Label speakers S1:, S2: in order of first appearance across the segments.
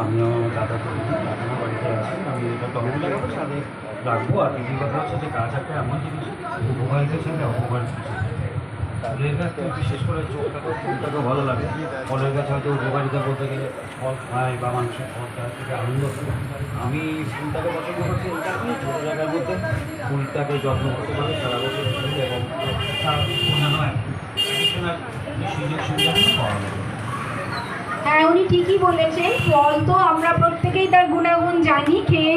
S1: আমিও দাদা করি, দাদার বাড়িতে আছি। আমি এটা টমেটো লাগাবো, সাথে রাখবো। আর দ্বিতীয় কথা হচ্ছে যে গাছ একটা এমন জিনিস, উপকারিতার সাথে অপকার কিছু। ফুলের গাছ তো বিশেষ করে চোখটাকে ফুলটাকেও ভালো লাগে। ফলের গাছ হয়তো উপকারিতা বলতে গেলে ফল খায় বা মানুষের ফল খাওয়ার থেকে আনন্দ পায়। আমি ফুলটাকে পছন্দ করছি এই কারণে, ছোটো জায়গার মধ্যে ফুলটাকে যত্ন করতে পারে সারা বছর ফুল এবং অন্যান্য অ্যাডিশনাল সুযোগ সুবিধাগুলো পাওয়া যাবে।
S2: হ্যাঁ, উনি ঠিকই বলেছেন। ফল তো আমরা প্রত্যেকেই তার গুণাগুণ জানি, খেয়ে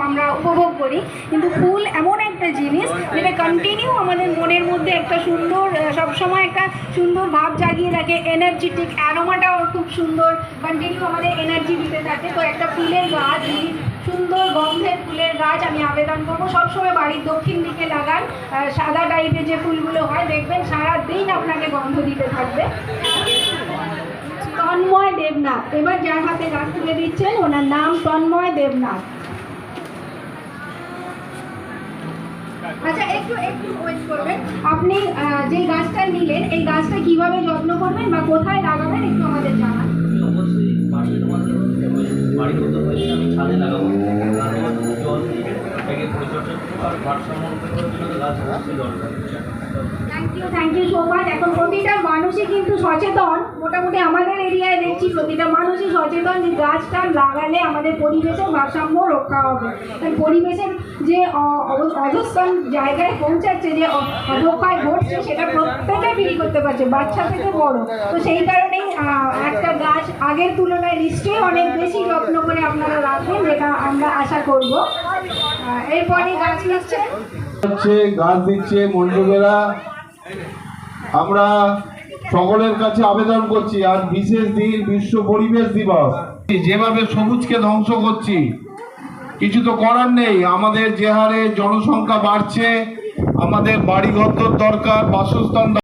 S2: আমরা উপভোগ করি, কিন্তু ফুল এমন একটা জিনিস যেটা কন্টিনিউ আমাদের মনের মধ্যে একটা সুন্দর, সবসময় একটা সুন্দর ভাব জাগিয়ে রাখে। এনার্জেটিক অ্যারোমাটাও খুব সুন্দর, কন্টিনিউ আমাদের এনার্জি দিতে থাকে। তো একটা ফুলের গাছ, সুন্দর গন্ধের ফুলের গাছ আমি আবেদন করবো সবসময় বাড়ির দক্ষিণ দিকে লাগান। সাদা টাইপের যে ফুলগুলো হয় দেখবেন সারাদিন আপনাকে গন্ধ দিতে থাকবে। তন্ময় দেবনাথ এবার যার হাতে গাছ তুলে দিচ্ছেন, ওনার নাম তন্ময় দেবনাথ। আচ্ছা, একটু ওয়েট করবেন। আপনি যে গাছটা নিলেন, এই গাছটা কিভাবে যত্ন করবেন বা কোথায় লাগাবেন একটু আমাদের জানান।
S1: অবশ্যই বাড়ির মধ্যে হয়েছে আমি ছাদে লাগাবো, জল দিয়ে এটাকে পরিচর্যা করবো আর ভারসাম্য রক্ষা করার জন্য গাছ অবশ্যই দরকার।
S2: Thank you so much. এখন প্রতিটা মানুষই কিন্তু সচেতন, মোটামুটি আমাদের এরিয়ায় দেখছি প্রতিটা মানুষই সচেতন যে গাছটা লাগালে আমাদের পরিবেশের ভারসাম্য রক্ষা হবে। কারণ পরিবেশের যে অধস্তন জায়গায় পৌঁছাচ্ছে, যে অবক্ষয় ঘটছে, সেটা প্রত্যেকে ফিল করতে পারছে, বাচ্চা থেকে বড়। তো সেই কারণেই একটা গাছ আগের তুলনায় নিশ্চয়ই অনেক বেশি যত্ন করে আপনারা রাখবেন, যেটা আমরা আশা করব। এরপরে গাছ নিচ্ছে
S3: গাছ দিচ্ছে মন্ডপেরা। আমরা সকলের কাছে আবেদন করছি, আর বিশেষ দিন বিশ্ব পরিবেশ দিবস, যেভাবে সবুজকে ধ্বংস করছি কিছু তো করার নেই। আমাদের যে হারে জনসংখ্যা বাড়ছে, আমাদের বাড়িঘর দরকার, বাসস্থান